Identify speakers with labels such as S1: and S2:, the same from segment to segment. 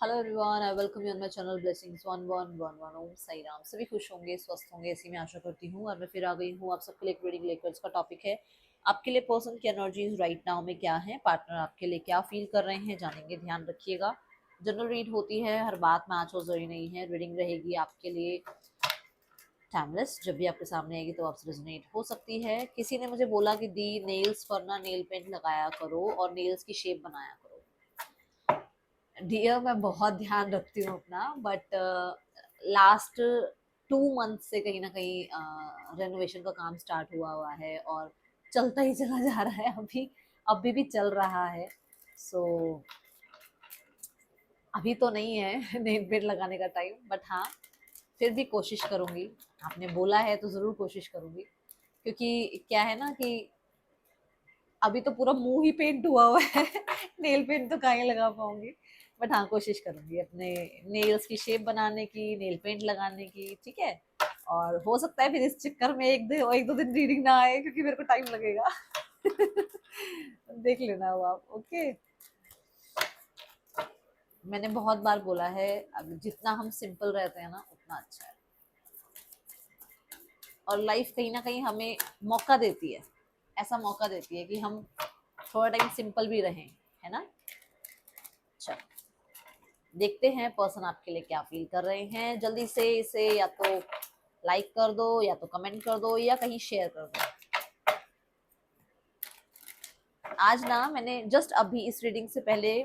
S1: Hello everyone, I welcome you on my channel blessings 1111। ओम साई राम। सभी खुश होंगे, स्वस्थ होंगे, ऐसी मैं आशा करती हूँ। और मैं फिर आ गई हूँ आप सबके लिए एक रीडिंग लेकर। इसका टॉपिक है आपके लिए पर्सन की एनर्जीज राइट नाउ में क्या है, पार्टनर आपके लिए क्या फील कर रहे हैं, जानेंगे। ध्यान रखिएगा, जनरल रीड होती है, हर बात में आँच और जरूरी नहीं है। रीडिंग रहेगी आपके लिए टाइमलेस, जब भी आपके सामने आएगी तो आपसे रेजोनेट हो सकती है। किसी ने मुझे बोला कि दी नेल्स पर ना नेल पेंट लगाया करो और नेल्स की शेप बनाया करो। डियर, मैं बहुत ध्यान रखती हूँ अपना, बट लास्ट 2 मंथ से कहीं ना कहीं रेनोवेशन का काम स्टार्ट हुआ है और चलता ही चला जा रहा है। अभी भी चल रहा है। सो अभी तो नहीं है नेल पेंट लगाने का टाइम, बट हाँ, फिर भी कोशिश करूंगी। आपने बोला है तो जरूर कोशिश करूंगी, क्योंकि क्या है ना कि अभी तो पूरा मुंह ही पेंट हुआ है नेल पेंट तो कहाँ ही लगा पाऊंगी। बट हाँ, कोशिश करूंगी अपने नेल्स की शेप बनाने की, नेल पेंट लगाने की। ठीक है। और हो सकता है फिर इस चक्कर में एक दो दिन रीडिंग ना आए, क्योंकि मेरे को टाइम लगेगा देख लेना वो आप। ओके। मैंने बहुत बार बोला है, अब जितना हम सिंपल रहते हैं ना उतना अच्छा है। और लाइफ कहीं ना कहीं हमें मौका देती है, ऐसा मौका देती है कि हम थोड़ा टाइम सिंपल भी रहें, है ना। अच्छा, देखते हैं पर्सन आपके लिए क्या फील कर रहे हैं। जल्दी से इसे या तो लाइक कर दो, या तो कमेंट कर दो, या कहीं शेयर कर दो। आज ना मैंने जस्ट अभी इस रीडिंग से पहले,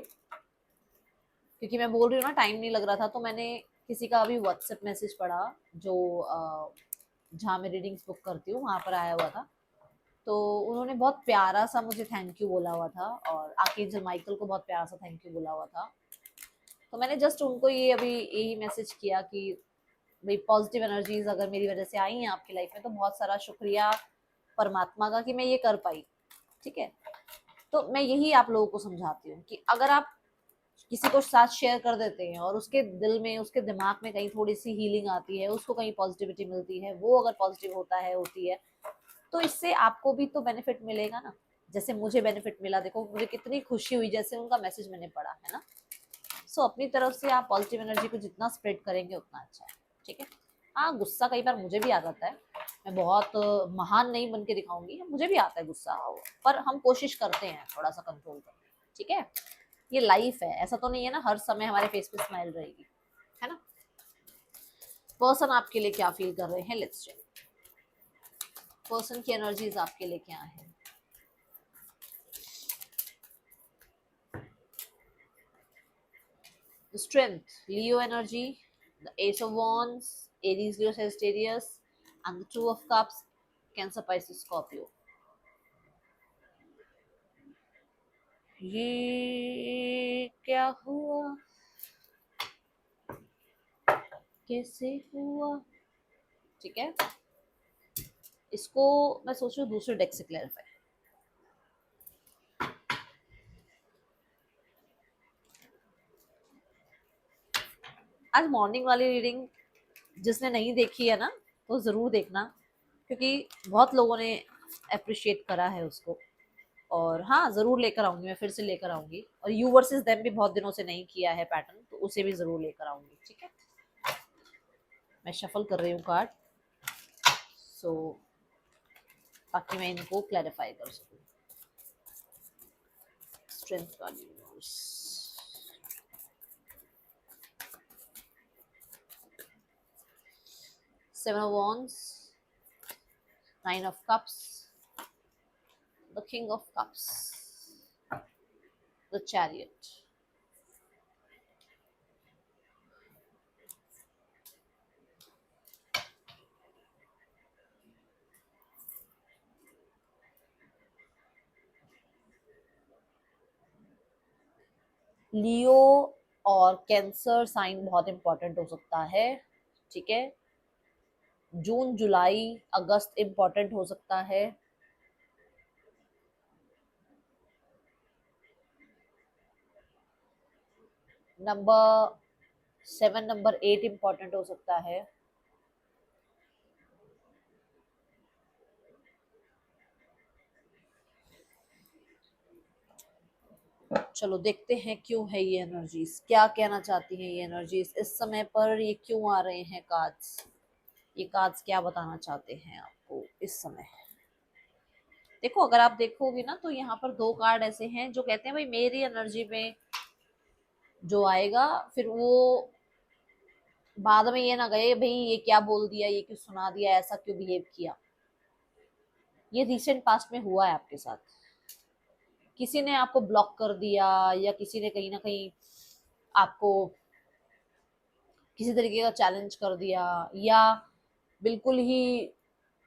S1: क्योंकि मैं बोल रही हूँ ना टाइम नहीं लग रहा था, तो मैंने किसी का अभी व्हाट्सएप मैसेज पढ़ा, जो जहाँ मैं रीडिंग्स बुक करती हूँ वहाँ पर आया हुआ था। तो उन्होंने बहुत प्यारा सा मुझे थैंक यू बोला हुआ था, और आर्कएंजल माइकल को बहुत प्यारा सा थैंक यू बोला हुआ था। तो मैंने जस्ट उनको ये अभी यही मैसेज किया कि भाई, पॉजिटिव एनर्जीज अगर मेरी वजह से आई हैं आपकी लाइफ में, तो बहुत सारा शुक्रिया परमात्मा का कि मैं ये कर पाई। ठीक है। तो मैं यही आप लोगों को समझाती हूँ कि अगर आप किसी को साथ शेयर कर देते हैं और उसके दिल में, उसके दिमाग में कहीं थोड़ी सी हीलिंग आती है, उसको कहीं पॉजिटिविटी मिलती है, वो अगर पॉजिटिव होता है, होती है, तो इससे आपको भी तो बेनिफिट मिलेगा ना। जैसे मुझे बेनिफिट मिला, देखो मुझे कितनी खुशी हुई जैसे उनका मैसेज मैंने पढ़ा, है ना। सो अपनी तरफ से आप पॉजिटिव एनर्जी को जितना स्प्रेड करेंगे उतना अच्छा है। ठीक है। हाँ, गुस्सा कई बार मुझे भी आ जाता है। मैं बहुत महान नहीं बन के दिखाऊंगी, मुझे भी आता है गुस्सा, पर हम कोशिश करते हैं थोड़ा सा कंट्रोल करने की। ठीक है। ये लाइफ है, ऐसा तो नहीं है ना हर समय हमारे फेस पे स्माइल रहेगी, है ना। पर्सन आपके लिए क्या फील कर रहे हैं, लेट्स चेक। पर्सन की एनर्जीज आपके लिए क्या है। Strength, Leo energy, the Ace of Wands, Aries, Leo, Sagittarius, and the Two of Cups, Cancer, Pisces, Scorpio. ये क्या हुआ, कैसे हुआ। ठीक है। इसको मैं सोच रही हूँ दूसरे डेक से क्लैरिफाई। आज मॉर्निंग वाली रीडिंग जिसने नहीं देखी है ना, तो जरूर देखना, क्योंकि बहुत लोगों ने अप्रिशिएट करा है उसको। और हाँ, जरूर लेकर आऊंगी, मैं फिर से लेकर आऊंगी। और यू वर्सेस देम भी बहुत दिनों से नहीं किया है पैटर्न, तो उसे भी जरूर लेकर आऊंगी। ठीक है। मैं शफल कर रही हूँ कार्ड, सो ताकि मैं इनको क्लैरिफाई कर सकूँ। Strength card, universe, seven of wands, nine of cups, the king of cups, the chariot. Leo और कैंसर साइन बहुत इंपॉर्टेंट हो सकता है। ठीक है। जून, जुलाई, अगस्त इंपॉर्टेंट हो सकता है। नंबर 7, नंबर 8 इंपॉर्टेंट हो सकता है। चलो देखते हैं क्यों है ये एनर्जीज, क्या कहना चाहती हैं ये एनर्जीज इस समय पर, ये क्यों आ रहे हैं कार्ड्स, ये कार्ड्स क्या बताना चाहते हैं आपको इस समय। देखो अगर आप देखोगे ना तो यहाँ पर दो कार्ड ऐसे हैं जो कहते हैं भाई मेरी एनर्जी में जो आएगा फिर वो बाद में ये ना गए भाई ये क्या बोल दिया, ये क्यों सुना दिया, ऐसा क्यों बिहेव किया। ये रिसेंट पास्ट में हुआ है आपके साथ, किसी ने आपको ब्लॉक कर दिया या किसी ने कहीं ना कहीं आपको किसी तरीके का चैलेंज कर दिया, या बिल्कुल ही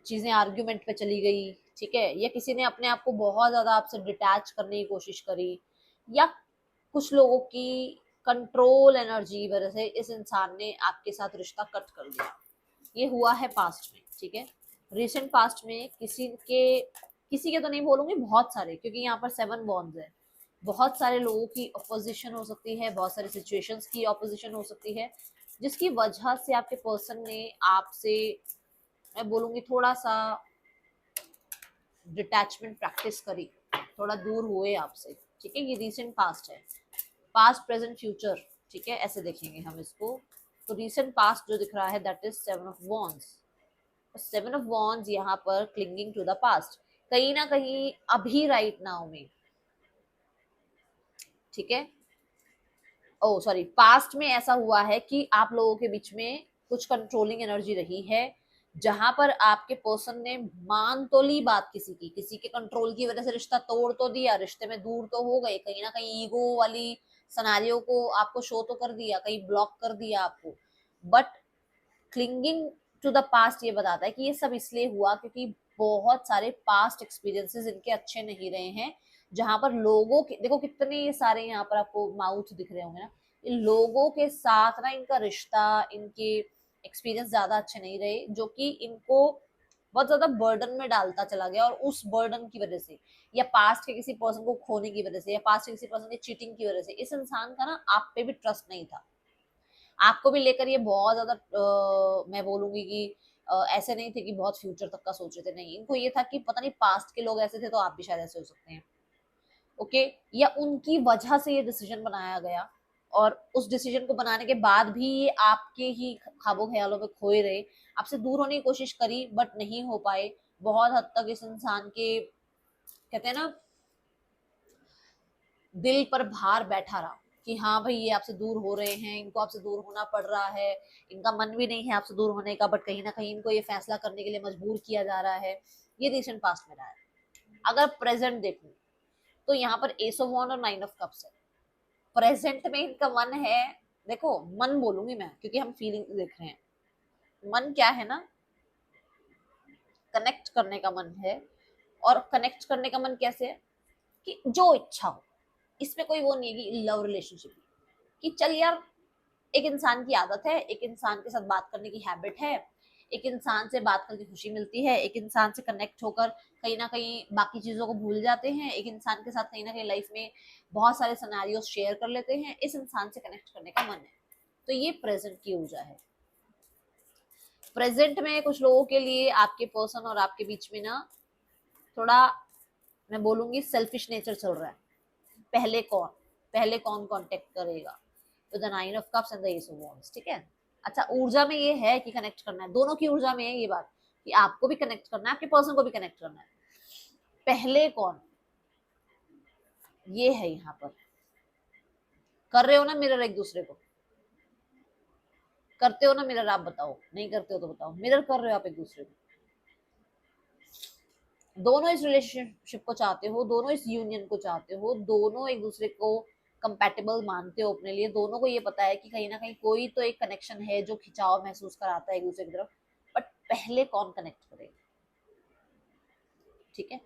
S1: चीजें आर्ग्यूमेंट पे चली गई, ठीक है, या किसी ने अपने आप को बहुत ज्यादा आपसे डिटैच करने की कोशिश करी, या कुछ लोगों की कंट्रोल एनर्जी की वजह से इस इंसान ने आपके साथ रिश्ता कट कर दिया। ये हुआ है पास्ट में, ठीक है, रिसेंट पास्ट में किसी के तो नहीं बोलूंगी, बहुत सारे, क्योंकि यहाँ पर 7 बॉन्ड्स है, बहुत सारे लोगों की अपोजिशन हो सकती है, बहुत सारे सिचुएशंस की अपोजिशन हो सकती है, जिसकी वजह से आपके पर्सन ने आपसे, मैं बोलूंगी, थोड़ा सा डिटैचमेंट प्रैक्टिस करी, थोड़ा दूर हुए आपसे, ठीक है। ये रिसेंट पास्ट है, पास्ट प्रेजेंट फ्यूचर, ठीक है, ऐसे देखेंगे हम इसको। तो रिसेंट पास्ट जो दिख रहा है that is 7 of wands. 7 of wands यहाँ पर क्लिंगिंग टू द पास्ट, कहीं ना कहीं अभी राइट नाउ में, ठीक है, ओ सॉरी, पास्ट में ऐसा हुआ है कि आप लोगों के बीच में कुछ कंट्रोलिंग एनर्जी रही है, जहां पर आपके पर्सन ने मान तो ली बात किसी के कंट्रोल की वजह से रिश्ता तोड़ तो दिया, रिश्ते में दूर तो हो गए, कहीं ना कहीं ईगो वाली सनारियों को आपको शो तो कर दिया, कहीं ब्लॉक कर दिया आपको, but clinging to the past ये बताता है कि ये सब इसलिए हुआ क्योंकि बहुत सारे पास्ट एक्सपीरियंसेस इनके अच्छे नहीं रहे हैं, जहां पर लोगों के, देखो कितने ये सारे यहाँ पर आपको माउथ दिख रहे होंगे ना, इन लोगों के साथ ना इनका रिश्ता, इनके एक्सपीरियंस ज्यादा अच्छे नहीं रहे, जो कि इनको बहुत ज्यादा बर्डन में डालता चला गया, और उस बर्डन की वजह से या पास्ट के किसी पर्सन को खोने की वजह से या पास्ट के किसी पर्सन की चीटिंग की वजह से इस इंसान का ना आप पे भी ट्रस्ट नहीं था, आपको भी लेकर ये बहुत ज्यादा मैं बोलूंगी कि ऐसे नहीं थे कि बहुत फ्यूचर तक का सोच रहे थे, नहीं, इनको ये था कि पता नहीं पास्ट के लोग ऐसे थे तो आप भी शायद ऐसे हो सकते हैं, ओके, या उनकी वजह से ये डिसीजन बनाया गया, और उस डिसीजन को बनाने के बाद भी ये आपके ही ख्वाबों ख्यालों में खोए रहे, आपसे दूर होने की कोशिश करी बट नहीं हो पाए, बहुत हद तक इस इंसान के, कहते हैं ना, दिल पर भार बैठा रहा कि हाँ भाई ये आपसे दूर हो रहे हैं, इनको आपसे दूर होना पड़ रहा है, इनका मन भी नहीं है आपसे दूर होने का, बट कहीं ना कहीं इनको ये फैसला करने के लिए मजबूर किया जा रहा है। ये रिसेंट पास्ट में रहा है। अगर प्रेजेंट देखूं तो यहाँ पर एस ऑफ वॉन्ड और 9 ऑफ कप्स है। प्रेजेंट में इनका मन है, देखो मन बोलूंगी मैं क्योंकि हम फीलिंग देख रहे हैं, मन क्या है ना, कनेक्ट करने का मन है, और कनेक्ट करने का मन कैसे है कि जो इच्छा हो, इसमें कोई वो नहीं है कि लव रिलेशनशिप कि चल यार, एक इंसान की आदत है, एक इंसान के साथ बात करने की हैबिट है, एक इंसान से बात करके खुशी मिलती है, एक इंसान से कनेक्ट होकर कहीं ना कहीं बाकी चीजों को भूल जाते हैं, एक इंसान के साथ कहीं ना कहीं लाइफ में बहुत सारे सिनेरियोस शेयर कर लेते हैं, इस इंसान से कनेक्ट करने का मन है। तो ये प्रेजेंट की ऊर्जा है। प्रेजेंट में कुछ लोगों के लिए आपके पर्सन और आपके बीच में ना थोड़ा, मैं बोलूंगी, सेल्फिश नेचर चल रहा है। पहले कौन कांटेक्ट करेगा, तो the 9 of cups and the S of wands, ठीक है। अच्छा, ऊर्जा में ये है कि कनेक्ट करना है, दोनों की ऊर्जा में है ये बात कि आपको भी कनेक्ट करना है, आपके पर्सन को भी कनेक्ट करना है। पहले कौन, ये है यहाँ पर। कर रहे हो ना मिरर एक दूसरे को, करते हो ना मिरर, आप बताओ, नहीं करते हो तो बताओ, मिरर कर रहे हो आप एक दूसरे को, दोनों इस रिलेशनशिप को चाहते हो, दोनों इस यूनियन को चाहते हो, दोनों एक दूसरे को कंपैटिबल मानते हो अपने लिए, दोनों को ये पता है कि कहीं ना कहीं कोई तो एक कनेक्शन है जो खिंचाव महसूस कराता है एक दूसरे की तरफ, बट पहले कौन कनेक्ट करेगा, ठीक है।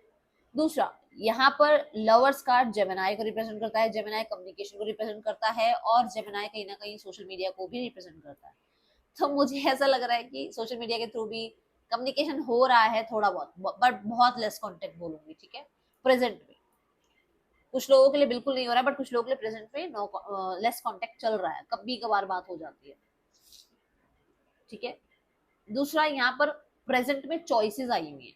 S1: दूसरा, यहाँ पर लवर्स कार्ड जेमिनाई को रिप्रेजेंट करता है, जेमिनाई कम्युनिकेशन को रिप्रेजेंट करता है, और जेमिनाई कहीं ना कहीं सोशल मीडिया को भी रिप्रेजेंट करता है। तो मुझे ऐसा लग रहा है कि सोशल मीडिया के थ्रू भी कम्युनिकेशन हो रहा है थोड़ा बहुत, बट बहुत लेस कांटेक्ट बोलूंगी, ठीक है, प्रेजेंट में। कुछ लोगों के लिए बिल्कुल नहीं हो रहा है, बट कुछ लोगों के लिए प्रेजेंट में लेस कांटेक्ट चल रहा है, कभी कभार बात हो जाती है, ठीक है। दूसरा, यहाँ पर प्रेजेंट में चॉइसेस आई हुई है,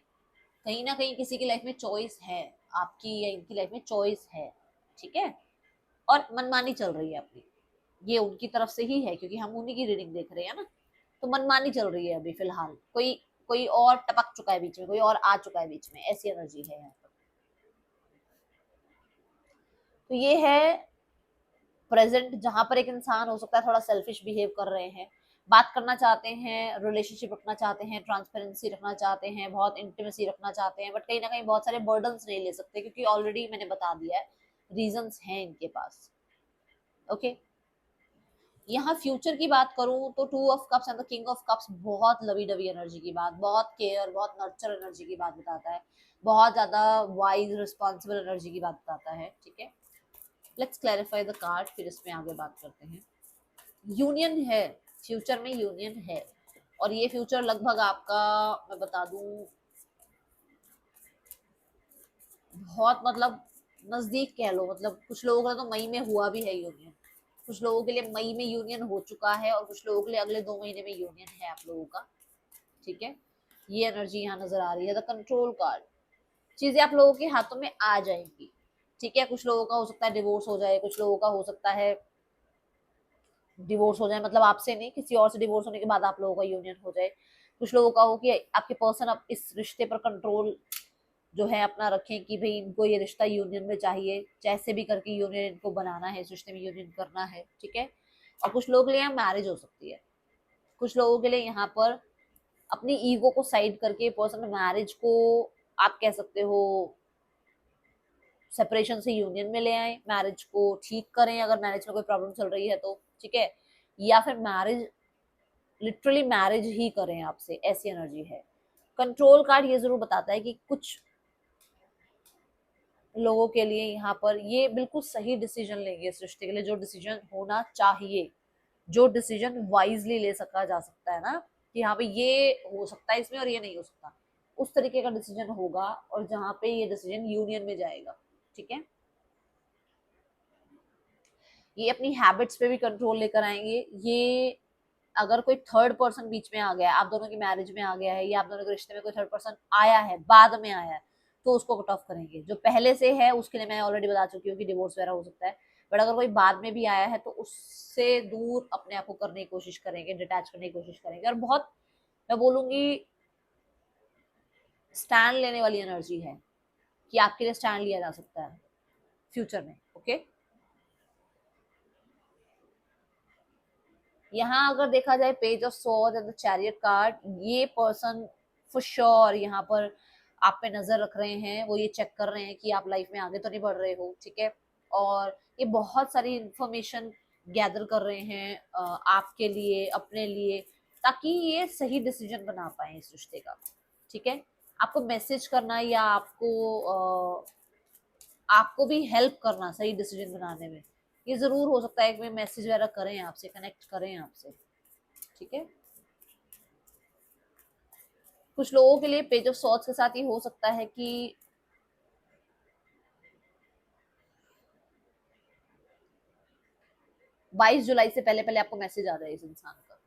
S1: कहीं ना कहीं किसी की लाइफ में चॉइस है, आपकी या इनकी लाइफ में चॉइस है, ठीक है। और मनमानी चल रही है अपनी, ये उनकी तरफ से ही है क्योंकि हम उन्हीं की रीडिंग देख रहे हैं ना। तो मनमानी चल रही है अभी फिलहाल, कोई कोई और टपक चुका है बीच में, कोई और आ चुका है बीच में, ऐसी एनर्जी है यहाँ पर। तो ये है प्रेजेंट, जहां पर एक इंसान हो सकता है थोड़ा सेल्फिश बिहेव कर रहे हैं, बात करना चाहते हैं, रिलेशनशिप रखना चाहते हैं, ट्रांसपेरेंसी रखना चाहते हैं, बहुत इंटीमेसी रखना चाहते हैं, बट कहीं ना कहीं बहुत सारे बर्डन्स नहीं ले सकते क्योंकि ऑलरेडी मैंने बता दिया है रीजंस हैं इनके पास। ओके, यहाँ फ्यूचर की बात करूं तो two of cups and the king of cups बहुत लवी डवी एनर्जी की बात, बहुत केयर, बहुत नर्चर एनर्जी की बात बताता है, बहुत ज्यादा वाइज रिस्पॉन्सिबल एनर्जी की बात बताता है। ठीक है, लेट्स क्लैरिफाई द कार्ड, फिर इसमें आगे बात करते हैं। यूनियन है, फ्यूचर में यूनियन है, और ये फ्यूचर लगभग आपका, मैं बता दूं, बहुत मतलब नजदीक कह लो, मतलब कुछ लोगों का तो मई में हुआ भी है यूनियन, कुछ लोगों के लिए मई में यूनियन हो चुका है, और कुछ लोगों के लिए अगले 2 महीने में यूनियन है आप लोगों का। ठीक है, ये एनर्जी यहाँ नजर आ रही है, द कंट्रोल कार्ड। चीजें आप लोगों के हाथों में आ जाएंगी। ठीक है, कुछ लोगों का हो सकता है डिवोर्स हो जाए, कुछ लोगों का हो सकता है डिवोर्स हो जाए, मतलब आपसे नहीं, किसी और से डिवोर्स होने के बाद आप लोगों का यूनियन हो जाए। कुछ लोगों का हो कि आपके पर्सन अब इस रिश्ते पर कंट्रोल जो है अपना रखें कि भाई इनको ये रिश्ता यूनियन में चाहिए, जैसे भी करके यूनियन इनको बनाना है, इस रिश्ते में यूनियन करना है। ठीक है, और कुछ लोगों के लिए यहाँ मैरिज हो सकती है, कुछ लोगों के लिए यहाँ पर अपनी ईगो को साइड करके पर्सन मैरिज को, आप कह सकते हो, सेपरेशन से यूनियन में ले आए, मैरिज को ठीक करें अगर मैरिज में कोई प्रॉब्लम चल रही है तो। ठीक है, या फिर मैरिज, लिटरली मैरिज ही करें आपसे, ऐसी एनर्जी है। कंट्रोल कार्ड ये जरूर बताता है कि कुछ लोगों के लिए यहाँ पर ये बिल्कुल सही डिसीजन लेंगे इस रिश्ते के लिए, जो डिसीजन होना चाहिए, जो डिसीजन वाइजली ले सका जा सकता है ना, कि यहाँ पे ये हो सकता है इसमें और ये नहीं हो सकता, उस तरीके का डिसीजन होगा, और जहाँ पे ये डिसीजन यूनियन में जाएगा। ठीक है, ये अपनी हैबिट्स पे भी कंट्रोल लेकर आएंगे। ये अगर कोई थर्ड पर्सन बीच में आ गया है, आप दोनों की मैरिज में आ गया है, या आप दोनों के रिश्ते में कोई थर्ड पर्सन आया है, बाद में आया है, तो उसको कट ऑफ करेंगे। जो पहले से है उसके लिए मैं ऑलरेडी बता चुकी हूँ कि डिवोर्स वगैरह हो सकता है, बट अगर कोई बाद में भी आया है तो उससे दूर अपने आप को करने की कोशिश करेंगे, डिटैच करने की कोशिश करेंगे, और बहुत, मैं बोलूंगी, स्टैंड लेने वाली एनर्जी है कि आपके लिए स्टैंड लिया जा सकता है फ्यूचर में। ओके, यहाँ अगर देखा जाए page of sword and the chariot card, ये पर्सन फॉर श्योर यहाँ पर आप पे नजर रख रहे हैं, वो ये चेक कर रहे हैं कि आप लाइफ में आगे तो नहीं बढ़ रहे हो। ठीक है, और ये बहुत सारी इंफॉर्मेशन गैदर कर रहे हैं आपके लिए, अपने लिए, ताकि ये सही डिसीजन बना पाए इस रिश्ते का। ठीक है, आपको मैसेज करना या आपको भी हेल्प करना सही डिसीजन बनाने में, ये जरूर हो सकता है कि मैसेज वगैरह करें आपसे, कनेक्ट करें आपसे। ठीक है, कुछ लोगों के लिए पेज ऑफ सॉर्ड्स के साथ ये हो सकता है कि 22 जुलाई से पहले पहले आपको मैसेज आ जाए इस इंसान का।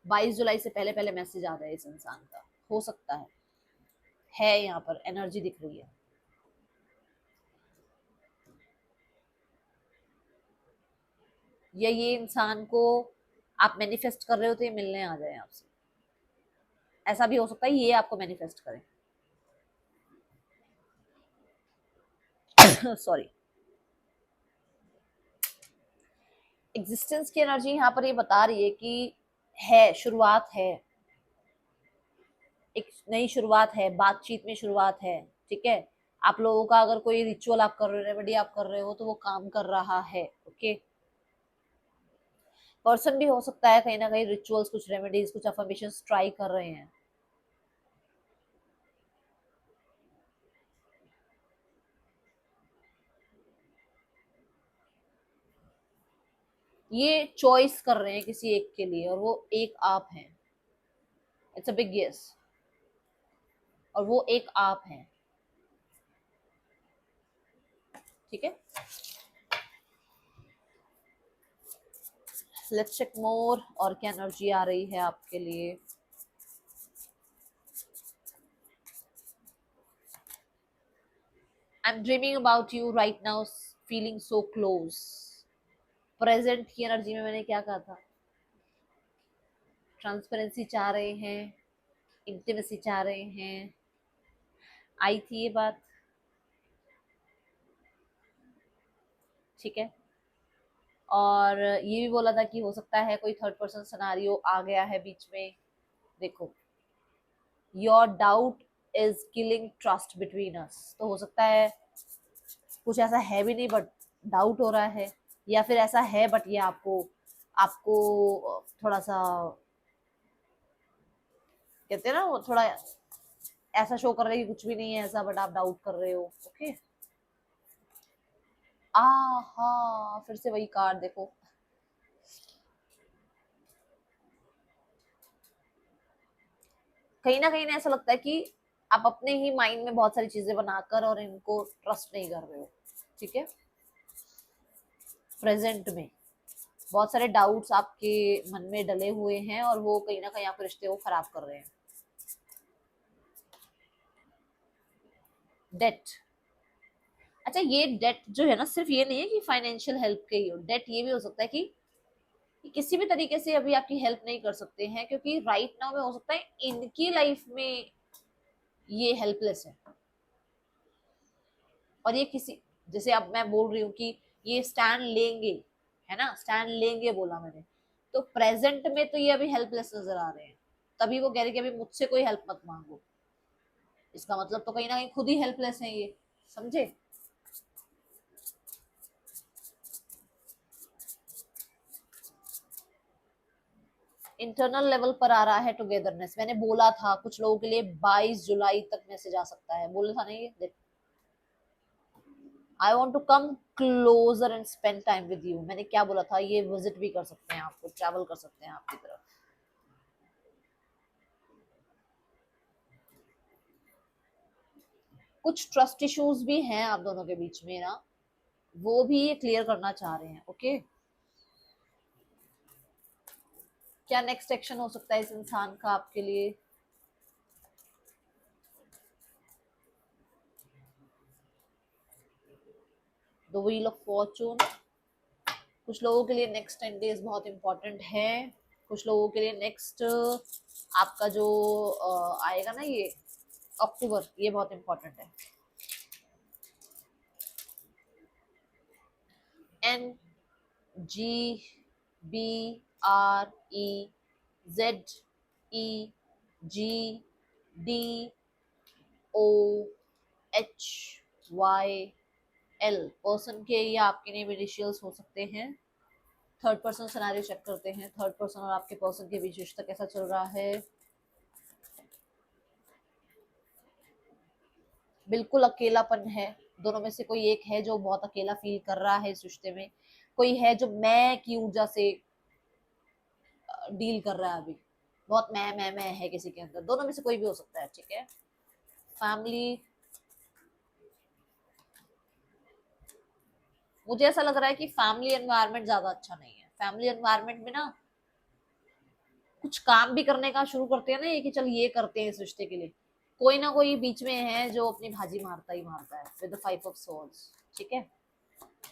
S1: 22 जुलाई से पहले पहले मैसेज आ जाए इस इंसान का, हो सकता है यहाँ पर एनर्जी दिख रही है। या ये इंसान को आप मैनिफेस्ट कर रहे हो तो ये मिलने आ जाए आपसे, ऐसा भी हो सकता है ये आपको मैनिफेस्ट करें। सॉरी, एग्जिस्टेंस की एनर्जी यहाँ पर ये बता रही है कि है, शुरुआत है, एक नई शुरुआत है, बातचीत में शुरुआत है। ठीक है, आप लोगों का अगर कोई रिचुअल आप कर रहे हो, रेमेडी आप कर रहे हो, तो वो काम कर रहा है। ओके, पर्सन भी हो सकता है कहीं ना कहीं रिचुअल्स, कुछ रेमेडीज, कुछ अफर्मेशन ट्राई कर रहे हैं। ये चॉइस कर रहे हैं किसी एक के लिए, और वो एक आप हैं, इट्स अ बिग यस, और वो एक आप हैं। ठीक है, लेट्स चेक मोर, और क्या एनर्जी आ रही है आपके लिए। I'm dreaming about you right now, feeling so close. Present की एनर्जी में मैंने क्या कहा था? ट्रांसपेरेंसी चाह रहे हैं, इंटीमेसी चाह रहे हैं, आई थी ये बात, ठीक है। और ये भी बोला था कि हो सकता है कोई थर्ड पर्सन सिनेरियो आ गया है बीच में। देखो, your doubt is killing trust between us, तो हो सकता है कुछ ऐसा है भी नहीं बट डाउट हो रहा है, या फिर ऐसा है बट ये आपको आपको थोड़ा सा कहते हैं ना, वो थोड़ा ऐसा शो कर रहे हैं कि कुछ भी नहीं है ऐसा, बट आप डाउट कर रहे हो। ओके, हाँ, फिर से वही कार्ड देखो। कहीं ना कहीं ऐसा लगता है कि आप अपने ही माइंड में बहुत सारी चीजें बनाकर और इनको ट्रस्ट नहीं कर रहे हो, ठीक है। प्रेजेंट में बहुत सारे डाउट्स आपके मन में डले हुए हैं और वो कहीं ना कहीं आपके रिश्ते को खराब कर रहे हैं। डेट, अच्छा, ये डेट जो है ना, सिर्फ ये नहीं है कि फाइनेंशियल हेल्प के ही हो, डेट ये भी हो सकता है कि किसी भी तरीके से अभी आपकी हेल्प नहीं कर सकते हैं, क्योंकि राइट नाउ में हो सकता है इनकी लाइफ में ये हेल्पलेस है, और ये किसी, जैसे अब मैं बोल रही हूँ कि ये स्टैंड लेंगे, है ना, स्टैंड लेंगे बोला मैंने, तो प्रेजेंट में तो ये अभी हेल्पलेस नजर आ रहे हैं, तभी वो कह रहे कि अभी मुझसे कोई हेल्प मत मांगो। इसका मतलब तो कहीं ना कहीं खुद ही हेल्पलेस है ये, समझे। इंटरनल लेवल पर आ रहा है टुगेदरनेस, मैंने बोला था कुछ लोगों के लिए 22 जुलाई तक मैसेज आ सकता है, बोला था नहीं ये। I want to come closer and spend time with you, मैंने क्या बोला था, ये विजिट भी कर सकते हैं, आपको ट्रैवल कर सकते हैं आपकी तरफ। कुछ ट्रस्ट इश्यूज भी हैं आप दोनों के बीच में ना, वो भी ये क्लियर करना चाह रहे हैं। ओके, क्या नेक्स्ट एक्शन हो सकता है इस इंसान का आपके लिए? द व्हील ऑफ फॉर्चून, कुछ लोगों के लिए नेक्स्ट 10 डेज बहुत इंपॉर्टेंट है, कुछ लोगों के लिए नेक्स्ट आपका जो आएगा ना ये अक्टूबर, ये बहुत इंपॉर्टेंट है। NGBREZEDEGOHYL, पर्सन के या आपके नेम इनिशियल्स हो सकते हैं। थर्ड पर्सन सिनेरियो चेक करते हैं, थर्ड पर्सन और आपके पर्सन के बीच रिश्ता कैसा चल रहा है। बिल्कुल अकेलापन है, दोनों में से कोई एक है जो बहुत अकेला फील कर रहा है इस रिश्ते में, कोई है जो मैं की ऊर्जा से डील कर रहा है अभी, बहुत मैं है किसी के अंदर, दोनों में से कोई भी हो सकता है, ठीक है। फैमिली, मुझे ऐसा लग रहा है कि फैमिली एनवायरनमेंट ज्यादा अच्छा नहीं है। फैमिली एनवायरनमेंट में ना कुछ काम भी करने का शुरू करते हैं ना ये, कि चल ये करते हैं इस रिश्ते के लिए, कोई ना कोई बीच में है जो अपनी भाजी मारता ही मारता है विद द 5 ऑफ सोर्ड्स, ठीक है।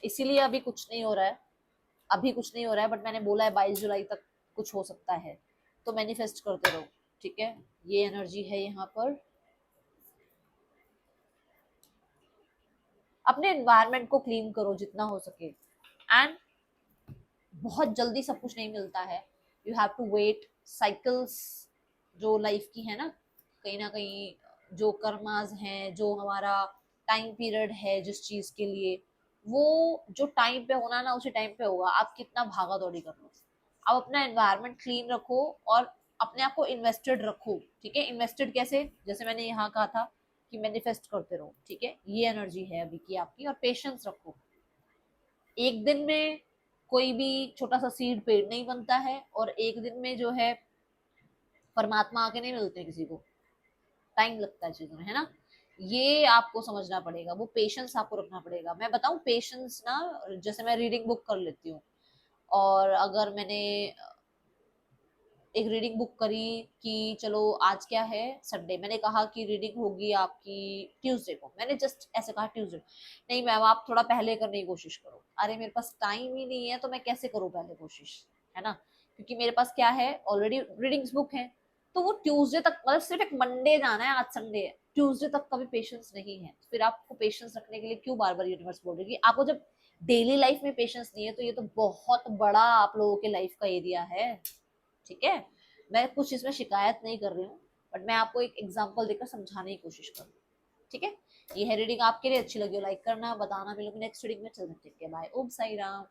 S1: इसीलिए अभी कुछ नहीं हो रहा है, अभी कुछ नहीं हो रहा है, बट मैंने बोला है 22 जुलाई तक कुछ हो सकता है, तो मैनिफेस्ट करते रहो, ठीक है। ये एनर्जी है यहाँ पर। अपने एनवायरनमेंट को क्लीन करो जितना हो सके, एंड बहुत जल्दी सब कुछ नहीं मिलता है, you have to wait. Cycles जो लाइफ की है ना कहीं जो कर्माज हैं, जो हमारा टाइम पीरियड है जिस चीज के लिए, वो जो टाइम पे होना ना उसी टाइम पे होगा, आप कितना भागा दौड़ी कर लो। आप अपना एनवायरनमेंट क्लीन रखो और अपने आप को इन्वेस्टेड रखो, ठीक है। इन्वेस्टेड कैसे, जैसे मैंने यहाँ कहा था कि मैनिफेस्ट करते रहो, ठीक है। ये एनर्जी है अभी की आपकी, और पेशेंस रखो। एक दिन में कोई भी छोटा सा सीड पेड़ नहीं बनता है, और एक दिन में जो है परमात्मा आके नहीं मिलते किसी को, टाइम लगता है चीजों में, है ना। ये आपको समझना पड़ेगा, वो पेशेंस आपको रखना पड़ेगा। मैं बताऊं, पेशेंस ना, जैसे मैं रीडिंग बुक कर लेती हूँ, और अगर मैंने एक रीडिंग बुक करी कि चलो आज क्या है, संडे, मैंने कहा कि रीडिंग होगी आपकी ट्यूसडे को, मैंने जस्ट ऐसे कहा ट्यूसडे, नहीं मैम आप थोड़ा पहले करने की कोशिश करो। अरे मेरे पास टाइम ही नहीं है तो मैं कैसे करूँ पहले कोशिश, है ना, क्योंकि मेरे पास क्या है ऑलरेडी रीडिंग्स बुक है। तो वो ट्यूसडे तक, मतलब सिर्फ एक मंडे जाना है, आज संडे है, ट्यूसडे तक का भी पेशेंस नहीं है, फिर आपको पेशेंस रखने के लिए क्यों बार बार यूनिवर्स बोल रही है कि आपको जब डेली लाइफ में पेशेंस नहीं है, तो ये तो बहुत बड़ा आप लोगों के लाइफ का एरिया है। ठीक है, मैं कुछ इसमें शिकायत नहीं कर रही हूँ, बट मैं आपको एक एग्जांपल देकर समझाने की कोशिश करूँ। ठीक है, ये है रीडिंग, आपके लिए अच्छी लगी हो लाइक करना, बताना। मिलूंगी नेक्स्ट रीडिंग में, चलते, ठीक है, बाय, ओम साई राम।